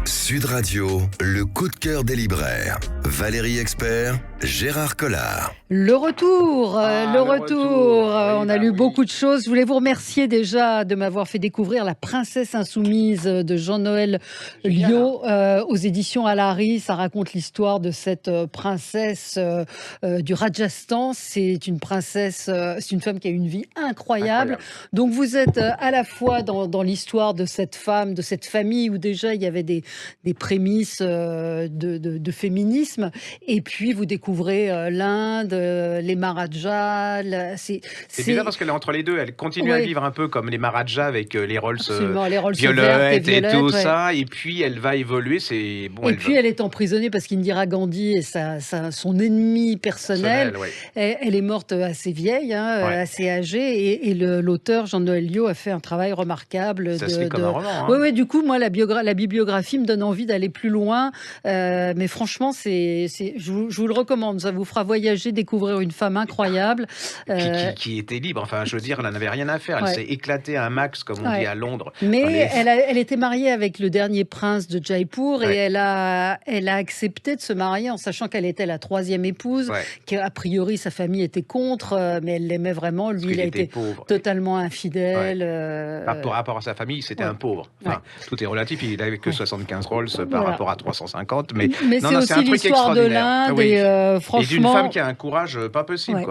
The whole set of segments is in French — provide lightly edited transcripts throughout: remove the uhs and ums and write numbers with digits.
Sud Radio, le coup de cœur des libraires. Valérie Expert, Gérard Collard. Le retour. Oui, On a lu beaucoup de choses. Je voulais vous remercier déjà de m'avoir fait découvrir La Princesse Insoumise de Jean-Noël Liot aux éditions Alary. Ça raconte l'histoire de cette princesse du Rajasthan. C'est une princesse, c'est une femme qui a une vie incroyable. Donc vous êtes à la fois dans l'histoire de cette femme, de cette famille où déjà il y avait des prémices de féminisme, et puis vous découvrez l'Inde, les Maharajas. C'est bizarre parce qu'elle est entre les deux. Elle continue à vivre un peu comme les Maharajas avec les Rolls violettes et tout ça. Et puis elle va évoluer. Elle est emprisonnée parce qu'Indira Gandhi est son ennemi personnel. Elle est morte assez vieille, assez âgée. Et l'auteur Jean-Noël Liot a fait un travail remarquable. Ça se lit comme un roman. Oui, du coup, moi, la bibliographie me donne envie d'aller plus loin. Mais franchement, je vous le recommande. Ça vous fera voyager, découvrir une femme incroyable. Qui était libre. Enfin, je veux dire, elle n'avait rien à faire. Elle s'est éclatée à un max, comme on dit à Londres. Mais elle était mariée avec le dernier prince de Jaipur et elle a accepté de se marier en sachant qu'elle était la troisième épouse, qu'a priori sa famille était contre, mais elle l'aimait vraiment. Lui, il a été totalement infidèle. Par rapport à sa famille, c'était un pauvre. Enfin, tout est relatif. Il n'avait que 75 Rolls par rapport à 350. Mais c'est aussi l'histoire de l'Inde. Et d'une femme qui a un courage pas possible.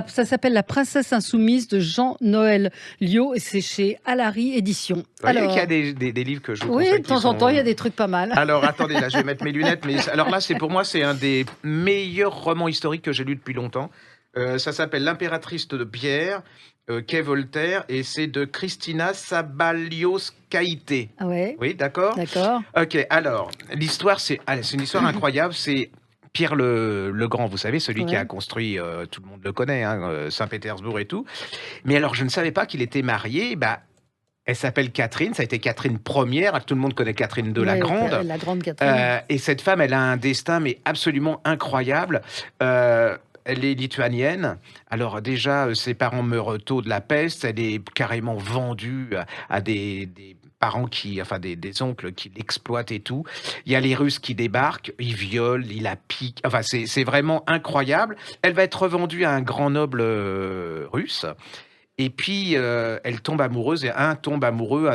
Ça s'appelle La Princesse Insoumise de Jean-Noël Liot et c'est chez Alary Éditions. Il y a des livres que je vous conseille. Oui, de temps en temps, il y a des trucs pas mal. Alors, attendez, là, je vais mettre mes lunettes. Mais alors là, pour moi, c'est un des meilleurs romans historiques que j'ai lu depuis longtemps. Ça s'appelle L'Impératrice de Pierre, qu'est Voltaire, et c'est de Christina Sabalioskaïté. Ah ouais. Oui, d'accord. Ok, alors, l'histoire, c'est une histoire incroyable. C'est Pierre le Grand, vous savez, celui qui a construit, tout le monde le connaît, Saint-Pétersbourg et tout. Mais alors, je ne savais pas qu'il était marié. Elle s'appelle Catherine, ça a été Catherine Ière, tout le monde connaît Catherine II la Grande. La grande Catherine. Et cette femme, elle a un destin mais absolument incroyable. Elle est lituanienne. Alors déjà, ses parents meurent tôt de la peste. Elle est carrément vendue à des parents des oncles qui l'exploitent et tout. Il y a les Russes qui débarquent, ils violent, ils la piquent. Enfin, c'est vraiment incroyable. Elle va être revendue à un grand noble russe. Et puis, elle tombe amoureuse, et un tombe amoureux,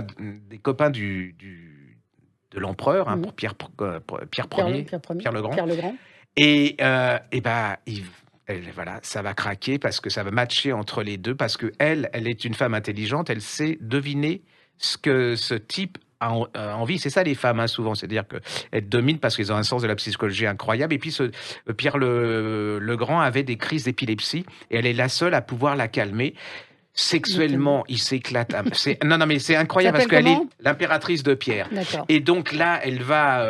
des copains de l'empereur, pour Pierre le Grand. Et voilà, ça va craquer parce que ça va matcher entre les deux, parce que elle est une femme intelligente, elle sait deviner ce que ce type a envie. C'est ça les femmes, souvent, c'est-à-dire qu'elles dominent parce qu'ils ont un sens de la psychologie incroyable. Et puis Pierre le Grand avait des crises d'épilepsie et elle est la seule à pouvoir la calmer. Sexuellement, il s'éclate. Mais c'est incroyable parce qu'elle est l'impératrice de Pierre. Et donc là, elle va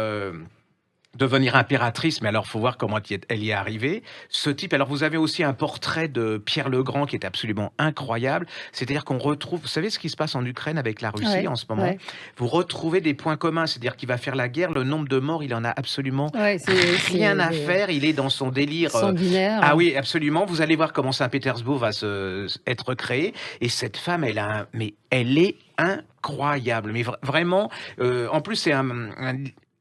devenir impératrice, mais alors il faut voir comment elle y est arrivée. Ce type, alors vous avez aussi un portrait de Pierre le Grand qui est absolument incroyable, c'est-à-dire qu'on retrouve, vous savez ce qui se passe en Ukraine avec la Russie en ce moment, vous retrouvez des points communs, c'est-à-dire qu'il va faire la guerre, le nombre de morts, il en a absolument rien à faire, il est dans son délire sanguinaire. Ah oui, absolument, vous allez voir comment Saint-Pétersbourg va être créé, et cette femme, elle est incroyable, mais vraiment, en plus c'est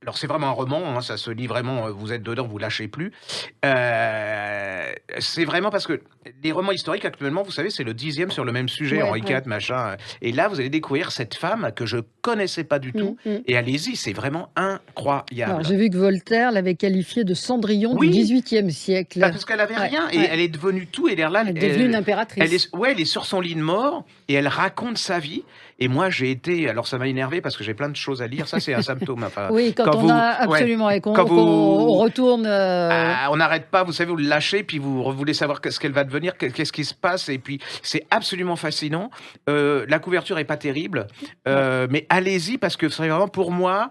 alors c'est vraiment un roman, ça se lit vraiment, vous êtes dedans, vous lâchez plus. C'est vraiment parce que les romans historiques actuellement, vous savez, c'est le 10e sur le même sujet, Henri IV, machin. Et là, vous allez découvrir cette femme que je connaissais pas du tout. Et allez-y, c'est vraiment incroyable. Alors, j'ai vu que Voltaire l'avait qualifiée de Cendrillon du XVIIIe siècle. Parce qu'elle avait rien, et elle est devenue tout. Et là, elle est devenue une impératrice. Elle est sur son lit de mort, et elle raconte sa vie. Et moi, j'ai été... Alors, ça m'a énervé parce que j'ai plein de choses à lire. Ça, c'est un symptôme. Enfin, quand on a absolument... Et qu'on retourne... on n'arrête pas, vous savez, vous le lâchez, puis vous voulez savoir ce qu'elle va devenir, qu'est-ce qui se passe. Et puis, c'est absolument fascinant. La couverture n'est pas terrible. Mais allez-y, parce que c'est vraiment, pour moi...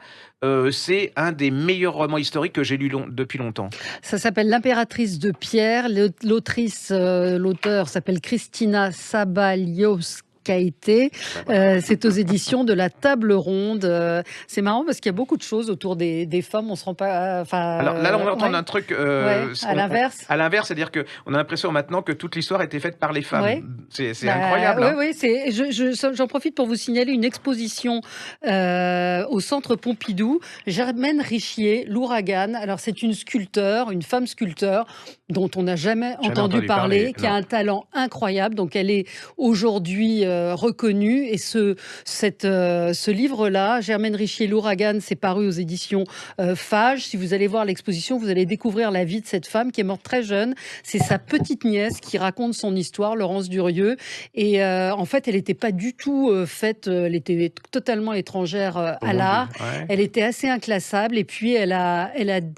c'est un des meilleurs romans historiques que j'ai lu depuis longtemps. Ça s'appelle L'Impératrice de Pierre. L'auteur s'appelle Christina Sabalioskaïté. Kaité. C'est aux éditions de la Table Ronde. C'est marrant parce qu'il y a beaucoup de choses autour des femmes. On se rend pas. Alors là, on va entendre Ouais, un truc ouais, à l'inverse. à l'inverse, c'est-à-dire qu'on a l'impression maintenant que toute l'histoire a été faite par les femmes. Ouais. C'est incroyable. Oui, Hein. oui, j'en profite pour vous signaler une exposition au Centre Pompidou. Germaine Richier, l'Ouragan. Alors, c'est une femme sculpteur, dont on n'a jamais entendu parler, qui a un talent incroyable. Donc, elle est aujourd'hui reconnue. Et ce livre-là, Germaine Richier, l'Ouragan, c'est paru aux éditions Fage. Si vous allez voir l'exposition, vous allez découvrir la vie de cette femme qui est morte très jeune. C'est sa petite nièce qui raconte son histoire, Laurence Durieux. Et en fait, elle n'était pas du tout faite, elle était totalement étrangère à l'art. Ouais. Elle était assez inclassable. Et puis, elle a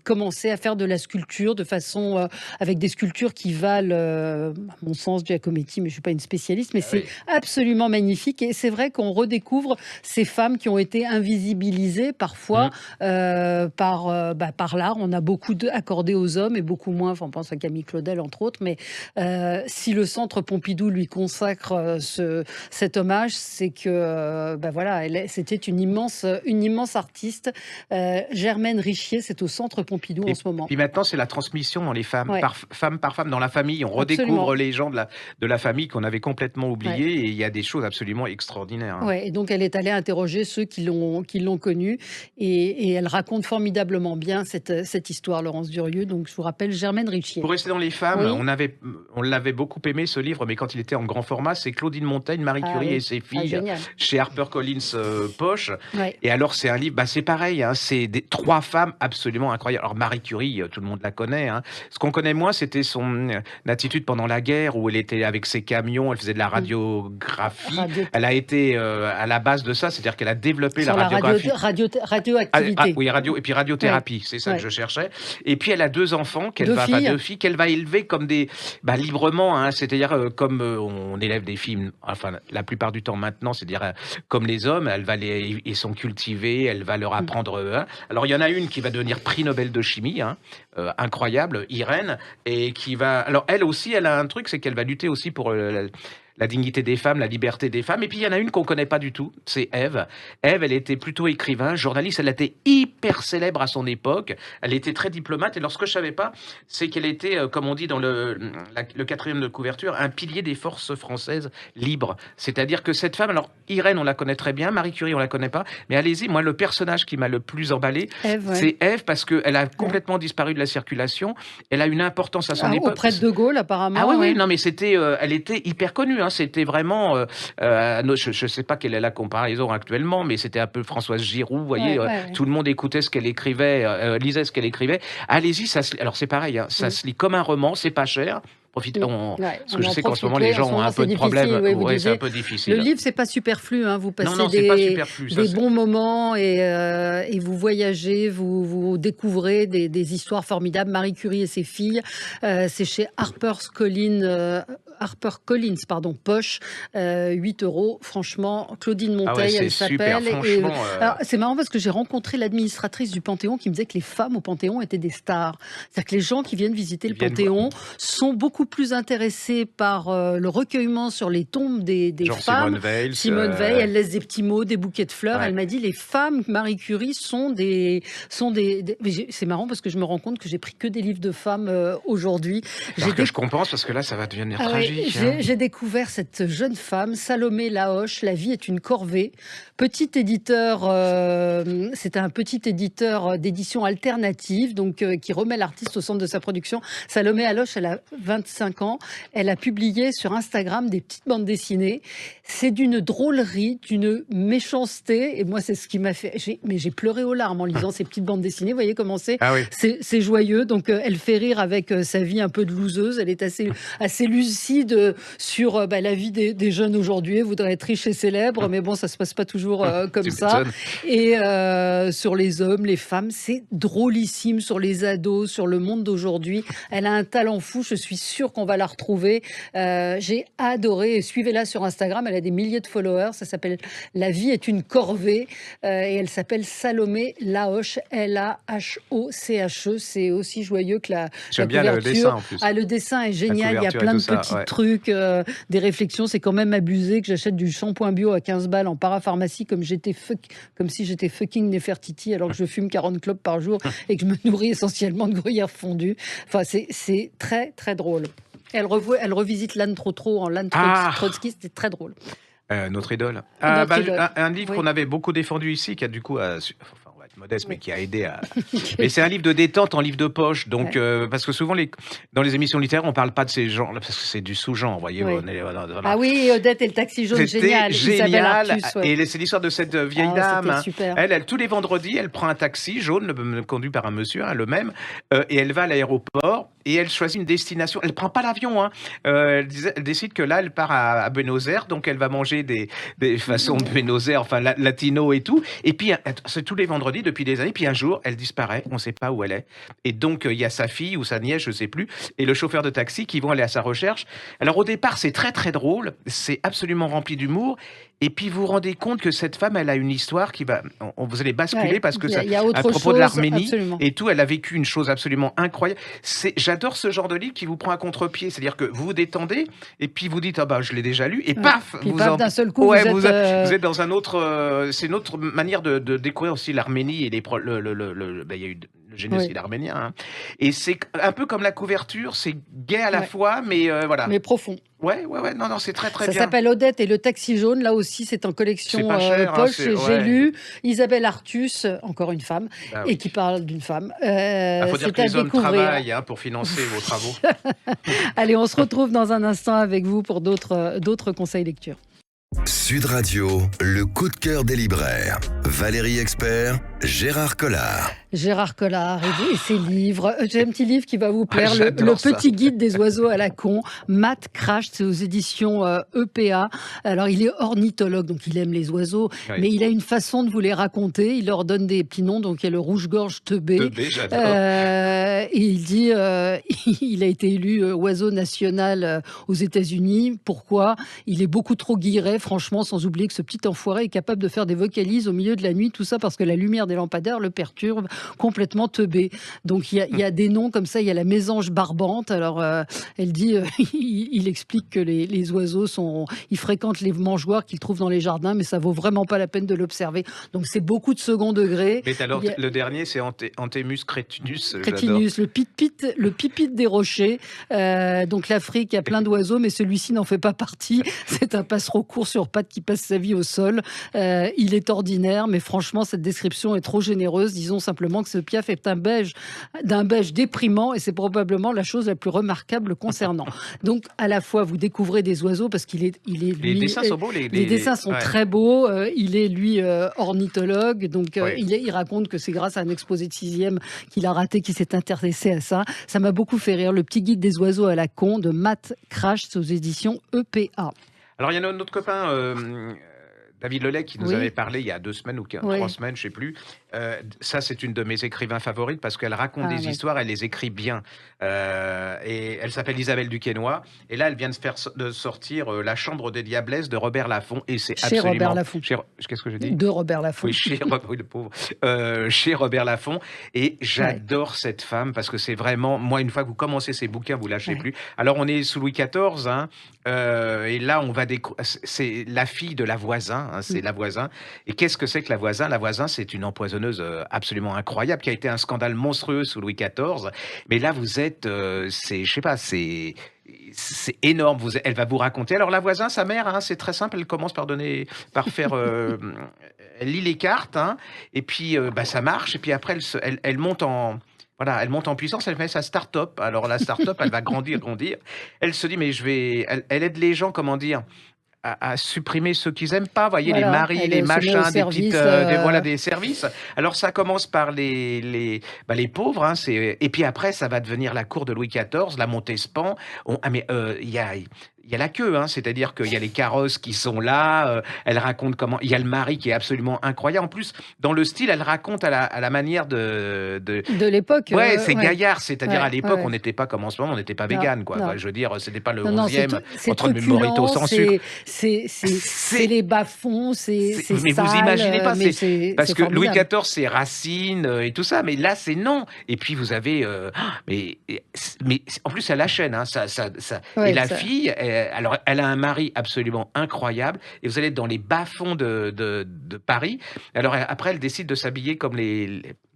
commencé à faire de la sculpture de façon avec des sculptures qui valent, à mon sens, Giacometti, mais je ne suis pas une spécialiste, mais c'est absolument magnifique. Et c'est vrai qu'on redécouvre ces femmes qui ont été invisibilisées parfois par l'art. On a beaucoup accordé aux hommes et beaucoup moins, enfin, on pense à Camille Claudel entre autres, mais si le Centre Pompidou lui consacre cet hommage, c'est que voilà, c'était une immense artiste. Germaine Richier, c'est au Centre Pompidou en ce moment. Puis maintenant, c'est la transmission dans les femmes, femme par femme, dans la famille. On redécouvre Absolument. les gens de la famille qu'on avait complètement oubliés, et il y a des choses absolument extraordinaires. Hein. Ouais, et donc elle est allée interroger ceux qui l'ont connue, et elle raconte formidablement bien cette histoire, Laurence Durieux. Donc je vous rappelle Germaine Richier. Pour rester dans les femmes, Oui. on l'avait beaucoup aimé ce livre, mais quand il était en grand format, c'est Claudine Montaigne, Marie Curie et ses filles génial. chez HarperCollins Poche. Ouais. Et alors c'est un livre, c'est pareil, hein, c'est trois femmes absolument incroyables. Alors Marie Curie, tout le monde la connaît. Hein. Ce qu'on connaît moins, c'était son attitude pendant la guerre, où elle était avec ses camions, elle faisait de la radiographie. Elle a été à la base de ça, c'est-à-dire qu'elle a développé sur la radiographie. Radioactivité. Oui, et puis radiothérapie, c'est ça que je cherchais. Et puis elle a deux enfants deux filles qu'elle va élever comme librement, hein, c'est-à-dire comme on élève des filles, enfin la plupart du temps maintenant, c'est-à-dire comme les hommes, ils sont cultivés, elle va leur apprendre. Alors il y en a une qui va devenir prix Nobel de chimie, hein, incroyable, Irène, et qui va. Alors elle aussi, elle a un truc, c'est qu'elle va lutter aussi pour la dignité des femmes, la liberté des femmes. Et puis, il y en a une qu'on ne connaît pas du tout, c'est Ève. Ève, elle était plutôt écrivain, journaliste, elle était hyper célèbre à son époque. Elle était très diplomate. Et alors, ce que je ne savais pas, c'est qu'elle était, comme on dit dans le quatrième de couverture, un pilier des forces françaises libres. C'est-à-dire que cette femme, alors, Irène, on la connaît très bien, Marie Curie, on la connaît pas. Mais allez-y, moi, le personnage qui m'a le plus emballé, c'est Ève, parce qu'elle a complètement disparu de la circulation. Elle a une importance à son époque. Auprès de De Gaulle, apparemment. Ah oui, non, mais elle était hyper connue. Hein. C'était vraiment, je ne sais pas quelle est la comparaison actuellement, mais c'était un peu Françoise Giroud, vous voyez, tout le monde écoutait ce qu'elle écrivait, lisait ce qu'elle écrivait. Allez-y, alors c'est pareil, hein, ça se lit comme un roman, c'est pas cher. Profitons, parce que je sais qu'en ce moment les gens ont un peu de problèmes. C'est un peu difficile. Le livre, c'est pas superflu, hein, vous passez des bons moments et vous voyagez, vous découvrez des histoires formidables. Marie Curie et ses filles, c'est chez HarperCollins, Poche, 8 €. Franchement, Claudine Monteil, elle s'appelle. C'est marrant parce que j'ai rencontré l'administratrice du Panthéon qui me disait que les femmes au Panthéon étaient des stars. C'est-à-dire que les gens qui viennent visiter le Panthéon sont beaucoup plus intéressés par le recueillement sur les tombes des femmes. Simone Veil, elle laisse des petits mots, des bouquets de fleurs. Elle m'a dit les femmes Marie Curie sont des... C'est marrant parce que je me rends compte que j'ai pris que des livres de femmes aujourd'hui. Je compense parce que là, ça va devenir tragique. J'ai découvert cette jeune femme, Salomé Laoche, La vie est une corvée. Petit éditeur, c'est un petit éditeur d'édition alternative, donc qui remet l'artiste au centre de sa production. Salomé Laoche, elle a 25 ans. Elle a publié sur Instagram des petites bandes dessinées. C'est d'une drôlerie, d'une méchanceté. Et moi, c'est ce qui m'a fait... J'ai pleuré aux larmes en lisant ces petites bandes dessinées. Vous voyez comment c'est? C'est joyeux. Donc, elle fait rire avec sa vie un peu de loseuse. Elle est assez lucide sur la vie des jeunes aujourd'hui. Elle voudrait être riche et célèbre, mais bon, ça se passe pas toujours comme ça. Et sur les hommes, les femmes, c'est drôlissime. Sur les ados, sur le monde d'aujourd'hui. Elle a un talent fou. Je suis sûre qu'on va la retrouver. J'ai adoré. Suivez-la sur Instagram. Elle a des milliers de followers. Ça s'appelle La vie est une corvée. Et elle s'appelle Salomé Laoche. Lahoche. C'est aussi joyeux que la J'aime bien couverture. le dessin en plus. Le dessin est génial. Il y a plein de petites trucs, des réflexions. C'est quand même abusé que j'achète du shampoing bio à 15 balles en parapharmacie comme si j'étais fucking Nefertiti alors que je fume 40 clopes par jour et que je me nourris essentiellement de gruyère fondue. Enfin, c'est très, très drôle. Elle revisite l'âne trop en l'âne Trotsky, c'était très drôle. Notre idole. Notre idole. Un livre Oui. qu'on avait beaucoup défendu ici, qui a du coup, enfin, on va être modeste, mais qui a aidé à. Mais c'est un livre de détente en livre de poche, donc parce que souvent dans les émissions littéraires, on parle pas de ces gens, parce que c'est du sous-genre, voyez. Oui. Voilà. Ah oui, Odette et le taxi jaune, C'était génial. Isabelle génial. Artus, ouais. Et c'est l'histoire de cette vieille Ah, dame. c'était Hein. super. Elle, tous les vendredis, elle prend un taxi jaune, conduit par un monsieur, hein, le même, et elle va à l'aéroport et elle choisit une destination. Elle prend pas l'avion. Hein. Elle décide que là, elle part à Buenos Aires, donc elle va manger des façons de Buenos Aires, enfin latino et tout. Et puis, c'est tous les vendredis depuis des années. Puis un jour, elle disparaît. On ne sait pas où elle est. Et donc, il y a sa fille ou sa nièce, je ne sais plus, et le chauffeur de taxi qui vont aller à sa recherche. Alors au départ, c'est très très drôle. C'est absolument rempli d'humour. Et puis vous vous rendez compte que cette femme, elle a une histoire qui va, vous allez basculer Ouais, parce que il y a autre à propos de chose, l'Arménie absolument. et tout, elle a vécu une chose absolument incroyable. J'adore ce genre de livre qui vous prend à contre-pied, c'est-à-dire que vous vous détendez et puis vous dites ah bah je l'ai déjà lu et paf, Puis paf, d'un seul coup, ouais, vous êtes, vous êtes dans un autre, c'est une autre manière de découvrir aussi l'Arménie et il y a eu le génocide arménien. Hein. Et c'est un peu comme la couverture, c'est gai à la fois, mais voilà. mais profond. Ouais, non, c'est très Ça bien. s'appelle Odette et le taxi jaune. Là aussi, c'est en collection C'est pas cher, poche. hein, J'ai lu Isabelle Artus, encore une femme, Bah et oui. qui parle d'une femme. Faut dire C'est que à les hommes découvrir. travaillent hein, pour financer vos travaux. Allez, on se retrouve dans un instant avec vous pour d'autres conseils lecture. Sud Radio, le coup de cœur des libraires. Valérie Expert, Gérard Collard. Gérard Collard et ses livres. J'ai un petit livre qui va vous plaire, le j'adore ça. petit guide des oiseaux à la con. Matt Crash, c'est aux éditions EPA. Alors, il est ornithologue, donc il aime les oiseaux, mais il a une façon de vous les raconter. Il leur donne des petits noms, donc il y a le rouge-gorge teubé. Teubé, j'adore. Et il dit, il a été élu oiseau national aux États-Unis. Pourquoi? Il est beaucoup trop guilleret, franchement, sans oublier que ce petit enfoiré est capable de faire des vocalises au milieu de la nuit, tout ça parce que la lumière des lampadaires le perturbe, complètement teubé. Donc il y a des noms comme ça, il y a la mésange barbante. Alors elle dit, il explique que les oiseaux ils fréquentent les mangeoires qu'ils trouvent dans les jardins, mais ça vaut vraiment pas la peine de l'observer. Donc c'est beaucoup de second degré. Mais alors, le dernier, c'est Anthemus cretinus. Cretinus, le pipite des rochers. Donc l'Afrique a plein d'oiseaux, mais celui-ci n'en fait pas partie. C'est un passereau court sur pattes qui passe sa vie au sol. Il est ordinaire, mais franchement, cette description est trop généreuse. Disons simplement que ce piaf est d'un beige déprimant et c'est probablement la chose la plus remarquable concernant. Donc, à la fois, vous découvrez des oiseaux parce qu'il est les dessins sont beaux. Les dessins sont très beaux. Il est, lui, ornithologue. Donc, il raconte que c'est grâce à un exposé de 6e qu'il a raté, qu'il s'est intéressé à ça. Ça m'a beaucoup fait rire. Le petit guide des oiseaux à la con de Matt Crash, aux éditions EPA. Alors, il y a notre copain David Lelay qui nous avait parlé il y a 2 semaines ou 3 semaines, je ne sais plus. Ça, c'est une de mes écrivains favorites parce qu'elle raconte des histoires, elle les écrit bien. Et elle s'appelle Isabelle Duquesnoy. Et là, elle vient de sortir La Chambre des Diablesses de Robert Laffont. Et c'est absolument... Robert Laffont. Qu'est-ce que j'ai dit? De Robert Laffont. Oui, le pauvre. Chez Robert Laffont. Et j'adore cette femme parce que c'est vraiment... Moi, une fois que vous commencez ces bouquins, vous lâchez plus. Alors, on est sous Louis XIV. Hein, et là, on va découvrir... C'est la fille de la voisin. Hein, c'est la voisin. Et qu'est-ce que c'est que la voisin? La voisin, c'est une empoisonneuse absolument incroyable qui a été un scandale monstrueux sous Louis XIV. Mais là, vous êtes, je sais pas, c'est énorme. Elle va vous raconter. Alors la voisin, sa mère, hein, c'est très simple. Elle commence par faire, elle lit les cartes, hein, et puis ça marche. Et puis après, elle monte en Voilà, elle monte en puissance, elle fait sa start-up. Alors la start-up, elle va grandir. Elle se dit, mais elle aide les gens, comment dire, à supprimer ceux qu'ils aiment pas, voyez, les maris, les machins, des services. Alors ça commence par les pauvres, hein, et puis après ça va devenir la cour de Louis XIV, la Montespan. Il il y a la queue, hein, c'est-à-dire qu'il y a les carrosses qui sont là, elle raconte comment il y a le mari qui est absolument incroyable. En plus, dans le style, elle raconte à la manière De l'époque, ouais, c'est ouais. gaillard, c'est-à-dire à Ouais, ouais, l'époque, on ouais. n'était pas comme en ce moment, on n'était pas Non, végan, quoi. non. Enfin, je veux dire, c'était pas le Non, non, 11e c'est entre le Morito truculent, sans sucre. c'est C'est les bas-fonds, c'est mais vous sale, imaginez pas, mais parce c'est que Louis formidable. XIV, c'est Racine et tout ça, mais là, c'est non. Et puis vous avez, mais en plus, elle la chaîne, hein, et Ouais, la ça, fille, alors elle a un mari absolument incroyable, et vous allez être dans les bas-fonds de Paris. Alors après, elle décide de s'habiller comme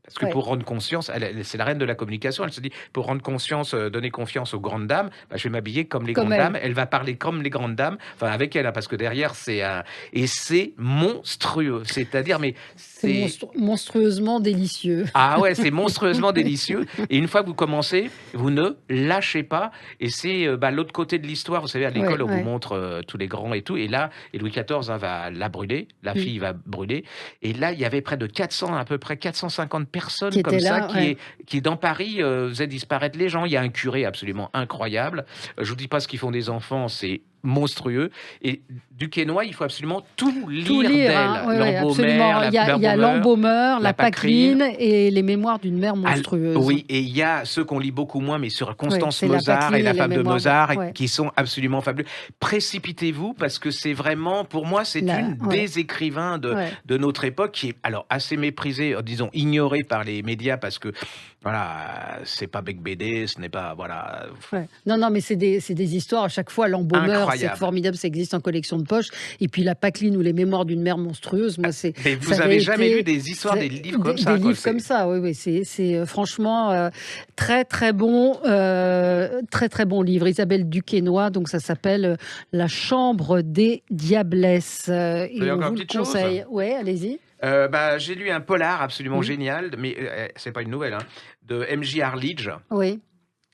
parce que ouais, pour rendre conscience, c'est la reine de la communication. Elle se dit, pour rendre conscience, donner confiance aux grandes dames, bah, je vais m'habiller comme les comme grandes elle. dames. Elle va parler comme les grandes dames, enfin avec elle, hein, parce que derrière c'est un et c'est monstrueux. C'est-à-dire, mais C'est c'est monstrueusement délicieux. ah ouais, c'est monstrueusement délicieux. Et une fois que vous commencez, vous ne lâchez pas. Et c'est l'autre côté de l'histoire. Vous savez, à Ouais, l'école, on vous ouais. montre tous les grands et tout. Et là, et Louis XIV va la brûler. La Mm. fille va brûler. Et là, il y avait près de 400, à peu près 450 Qui personnes comme était ça là, ouais. qui dans Paris, faisaient disparaître les gens. Il y a un curé absolument incroyable. Je vous dis pas ce qu'ils font des enfants, c'est monstrueux. Et Duquesnoy, il faut absolument tout Tout lire lire, d'elle. hein, oui, oui, L'embaumeur, absolument. Il y a l'embaumeur, l'embaumeur, la la Pâquerine. Pâqueline et les mémoires d'une mère monstrueuse. Oui, et il y a ceux qu'on lit beaucoup moins, mais sur Oui, Constance c'est la Mozart et Pâqueline la et les femme de mémoires de... Mozart, Ouais, qui sont absolument fabuleux. Précipitez-vous, parce que c'est vraiment, pour moi, c'est une ouais, des écrivains ouais. de notre époque qui est alors assez méprisée, disons ignorée par les médias, parce que voilà, c'est pas Bec BD, ce n'est pas voilà Ouais. Non, non, mais c'est des histoires. À chaque fois, l'embaumeur, c'est incroyable. formidable, ça existe en collection de poche. Et puis la Pâqueline ou les mémoires d'une mère monstrueuse, moi, Mais ça vous avait avez jamais lu été des histoires, des livres comme des ça, quoi. livres comme ça. Oui, oui, franchement très, très bon, très, très bon livre. Isabelle Duquesnoy, donc ça s'appelle La Chambre des Diablesses. Vous voulez Et on encore vous une le petite chose? conseille. Ouais, allez-y. J'ai lu un polar absolument Mm. génial, mais c'est pas une nouvelle, hein, de M.J. Arledge. Oui,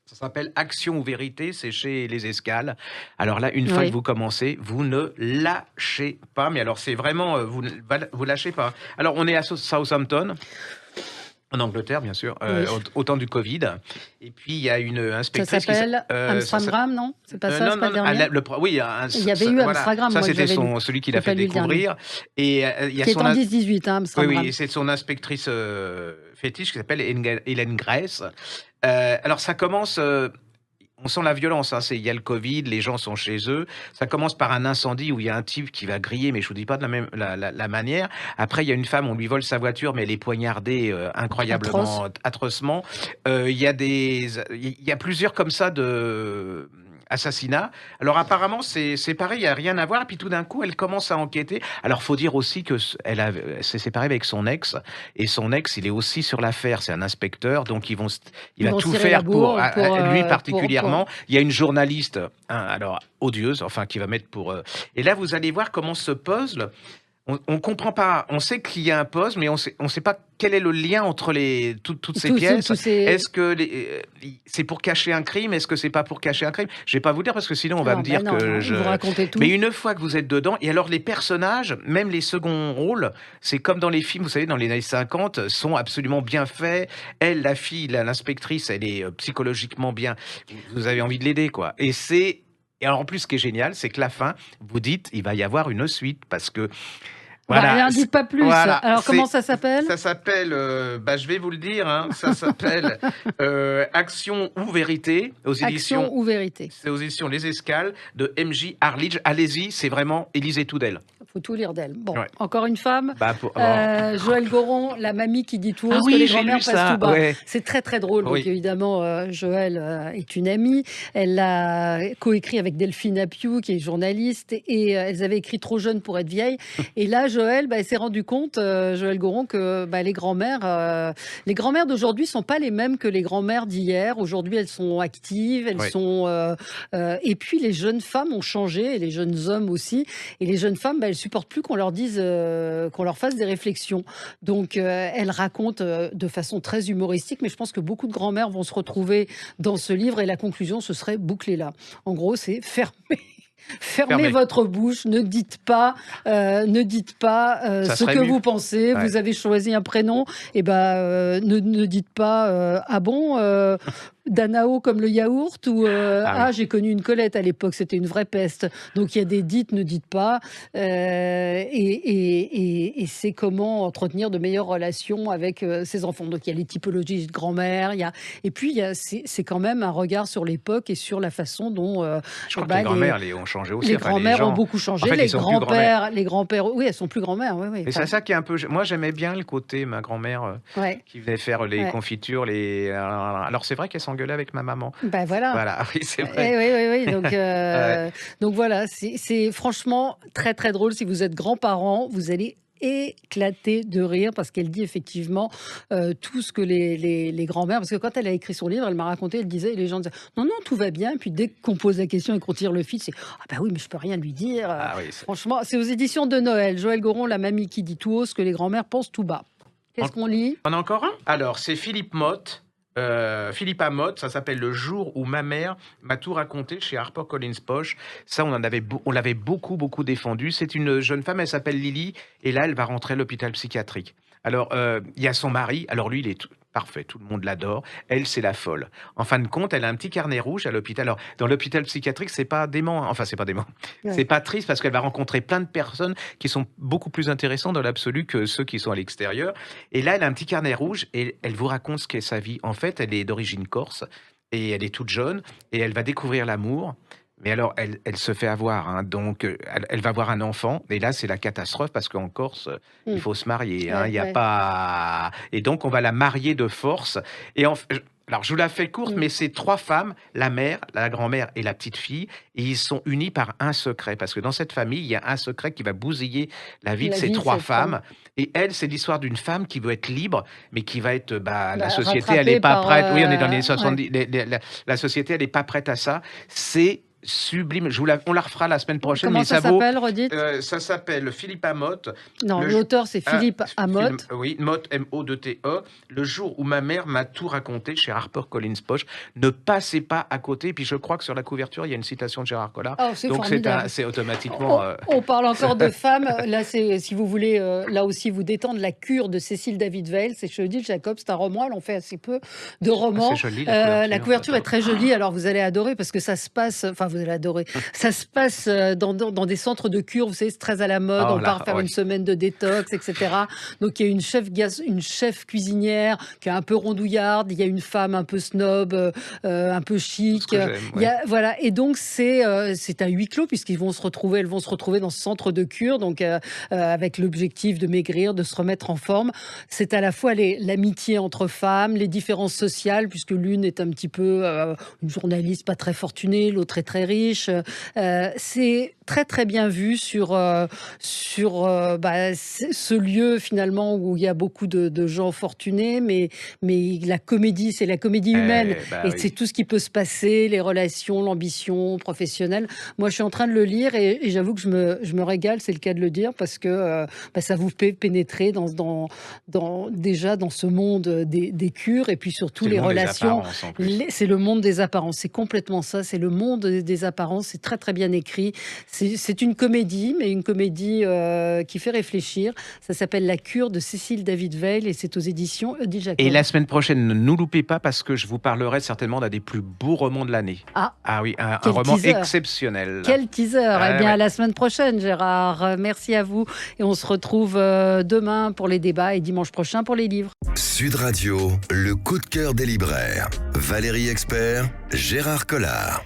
Ça s'appelle Action ou vérité, c'est chez Les Escales. Alors là, une fois que oui. vous commencez, vous ne lâchez pas. Mais alors, c'est vraiment, vous lâchez pas. Alors, on est à Southampton, en Angleterre, bien sûr, Oui. au temps du Covid. Et puis, il y a une Ça inspectrice s'appelle ça Amstramgram, non? C'est pas ça, non, c'est pas non, le non, dernier? oui, Il y avait eu voilà, Amstramgram, ça moi, que c'était j'avais lu. celui qui J'ai l'a fait pas lu le dernier. découvrir. Et il y a Qui est son, en 10-18, hein, oui, oui, et Amstramgram. c'est son inspectrice fétiche qui s'appelle Hélène Grace. Alors ça commence, on sent la violence, hein, il y a le Covid, les gens sont chez eux. Ça commence par un incendie où il y a un type qui va griller, mais je vous dis pas de la manière. Après, il y a une femme, on lui vole sa voiture, mais elle est poignardée Atroce. incroyablement, atrocement. Il y a plusieurs comme ça de assassinats. Alors apparemment, c'est pareil, il n'y a rien à voir. Et puis tout d'un coup, elle commence à enquêter. Alors faut dire aussi que s'est séparée avec son ex, et son ex, il est aussi sur l'affaire. C'est un inspecteur, donc il Ils va vont tout se tirer la faire bourre lui pour... particulièrement. Il y a une journaliste, hein, alors odieuse, enfin qui va mettre pour. Et là, vous allez voir comment ce puzzle. On comprend pas. On sait qu'il y a un puzzle, mais on sait pas quel est le lien entre toutes ces pièces. Tous ces... Est-ce que c'est pour cacher un crime? Est-ce que c'est pas pour cacher un crime? Je vais pas vous dire parce que sinon on va Non, me ben dire non, que non, je. vous racontez Mais tout. une fois que vous êtes dedans, et alors les personnages, même les seconds rôles, c'est comme dans les films, vous savez, dans les années 50, sont absolument bien faits. Elle, la fille, l'inspectrice, elle est psychologiquement bien. Vous avez envie de l'aider, quoi. Et alors en plus, ce qui est génial, c'est que la fin, vous dites, il va y avoir une suite parce que Bah, voilà, n'en dites pas plus. voilà, Alors, comment ça s'appelle? ça s'appelle, je vais vous le dire, hein, ça s'appelle Action ou vérité Action ou vérité? c'est aux éditions Les Escales de M.J. Arledge. Allez-y, c'est vraiment Élisez tout d'elle. Faut tout lire d'elle. Bon, Ouais. encore une femme. Alors, Joël Goron, la mamie qui dit tout haut ah ce que oui, les j'ai grands-mères lu passent ça. tout bas. Ouais. C'est très très drôle. Donc Oui. évidemment, Joël est une amie. Elle a coécrit avec Delphine Appiou, qui est journaliste, et elles avaient écrit Trop jeune pour être vieille. Et là, Joël, elle s'est rendu compte, Joël Goron, que les grands-mères d'aujourd'hui sont pas les mêmes que les grands-mères d'hier. Aujourd'hui, elles sont actives, elles Oui. sont. Et puis les jeunes femmes ont changé, et les jeunes hommes aussi. Et les jeunes femmes, elles supportent plus qu'on leur dise, qu'on leur fasse des réflexions. Donc, elle raconte de façon très humoristique, mais je pense que beaucoup de grand-mères vont se retrouver dans ce livre et la conclusion, ce serait bouclé là. En gros, c'est fermé. Fermez votre bouche, ne dites pas Ça ce serait que mieux. vous pensez. Ouais. Vous avez choisi un prénom, et ne dites pas ah bon, Danao comme le yaourt, ou Ah oui. j'ai connu une Colette à l'époque, c'était une vraie peste. Donc il y a des dites, ne dites pas, et c'est comment entretenir de meilleures relations avec ses enfants. Donc il y a les typologies de grand-mère, et puis c'est quand même un regard sur l'époque et sur la façon dont Je crois que les grands-mères ont changé aussi. les Enfin, grands-mères ont gens, beaucoup changé. en fait, Les ils sont plus grand-mères. grands-pères, oui, elles sont plus grand-mères. Oui, oui. Et c'est ça qui est un peu. Moi, j'aimais bien le côté ma grand-mère Ouais, qui venait faire les ouais. confitures. Alors, c'est vrai qu'elle s'engueulait avec ma maman. Ben voilà. Voilà, oui, c'est Eh vrai. oui, oui, oui. Donc, Ouais. donc voilà, c'est franchement très, très drôle. Si vous êtes grands-parents, vous allez éclater de rire parce qu'elle dit effectivement tout ce que les grands-mères, parce que quand elle a écrit son livre, elle m'a raconté, elle disait, les gens disaient non, non, tout va bien. Et puis dès qu'on pose la question et qu'on tire le fil, c'est ah bah oui, mais je peux rien lui dire. Ah oui. Franchement, c'est aux éditions de Noël. Joël Goron, la mamie qui dit tout haut ce que les grands-mères pensent tout bas. Qu'est-ce qu'on lit? On a encore un? Alors, c'est Philippe Motte. Philippe Amotte, ça s'appelle Le jour où ma mère m'a tout raconté chez HarperCollins Poche. Ça, on l'avait beaucoup, beaucoup défendu. C'est une jeune femme, elle s'appelle Lily, et là, elle va rentrer à l'hôpital psychiatrique. Alors, il y a son mari, alors lui, il est parfait, tout le monde l'adore. Elle, c'est la folle. En fin de compte, elle a un petit carnet rouge à l'hôpital. Alors, dans l'hôpital psychiatrique, c'est pas dément, hein. Enfin, c'est pas dément. Ouais. C'est pas triste parce qu'elle va rencontrer plein de personnes qui sont beaucoup plus intéressantes dans l'absolu que ceux qui sont à l'extérieur. Et là, elle a un petit carnet rouge et elle vous raconte ce qu'est sa vie. En fait, elle est d'origine corse et elle est toute jeune et elle va découvrir l'amour. Mais alors, elle se fait avoir, hein. Donc, elle va avoir un enfant. Et là, c'est la catastrophe parce qu'en Corse, il faut se marier, hein. Ouais, Il y a ouais. pas. Et donc, on va la marier de force. Et alors, je vous la fais courte, mais c'est 3 femmes, la mère, la grand-mère et la petite fille, et ils sont unis par un secret. Parce que dans cette famille, il y a un secret qui va bousiller la vie de La ces vie de 3 cette femmes. Et elle, c'est l'histoire d'une femme qui veut être libre, mais qui va être, la société, elle rattrapée n'est pas par, prête. Oui, on est dans les ouais. 70. La société, elle n'est pas prête à ça. C'est sublime. On la refera la semaine prochaine, Comment mais ça ça vaut. s'appelle, redites? Ça s'appelle Philippe Amotte. Non, Le- l'auteur c'est Philippe Amotte. Oui, Motte, M-O-2-T-E. Le jour où ma mère m'a tout raconté chez HarperCollins Poche. Ne passez pas à côté. Puis je crois que sur la couverture, il y a une citation de Gérard Collard. Oh, c'est Donc formidable. c'est automatiquement. On parle encore de femmes. Là, c'est si vous voulez, là aussi vous détendre, La cure de Cécile David-Weill. C'est chez Odile Jacob. C'est un roman. Elle en fait assez peu de romans. C'est joli, la La couverture est très jolie. Alors vous allez adorer parce que ça se passe. Enfin, vous allez adorer. Ça se passe dans des centres de cure. Vous savez, c'est très à la mode. Oh On là, part faire oui. une semaine de détox, etc. Donc il y a une chef cuisinière qui est un peu rondouillarde. Il y a une femme un peu snob, un peu chic. Ce que j'aime, Il y a, voilà. Et donc c'est un huis clos puisqu'ils elles vont se retrouver dans ce centre de cure, donc avec l'objectif de maigrir, de se remettre en forme. C'est à la fois l'amitié entre femmes, les différences sociales, puisque l'une est un petit peu une journaliste pas très fortunée, l'autre est très riche. C'est très très bien vu sur ce lieu finalement où il y a beaucoup de gens fortunés, mais la comédie, c'est la comédie humaine, et c'est Oui. tout ce qui peut se passer, les relations, l'ambition professionnelle. Moi, je suis en train de le lire et j'avoue que je me régale, c'est le cas de le dire, parce que ça vous fait pénétrer déjà dans ce monde des cures, et puis surtout C'est le les monde des relations. apparences, en plus. C'est le monde des apparences, c'est complètement ça, c'est le monde des apparences, c'est très très bien écrit. C'est une comédie, mais une comédie qui fait réfléchir. Ça s'appelle La cure de Cécile David-Weill et c'est aux éditions Odile Jacob. Et la semaine prochaine, ne nous loupez pas parce que je vous parlerai certainement d'un des plus beaux romans de l'année. Ah, oui, un quel roman teaser. exceptionnel. Quel teaser. Eh bien, ouais. à la semaine prochaine, Gérard. Merci à vous. Et on se retrouve demain pour les débats et dimanche prochain pour les livres. Sud Radio, le coup de cœur des libraires. Valérie Expert, Gérard Collard.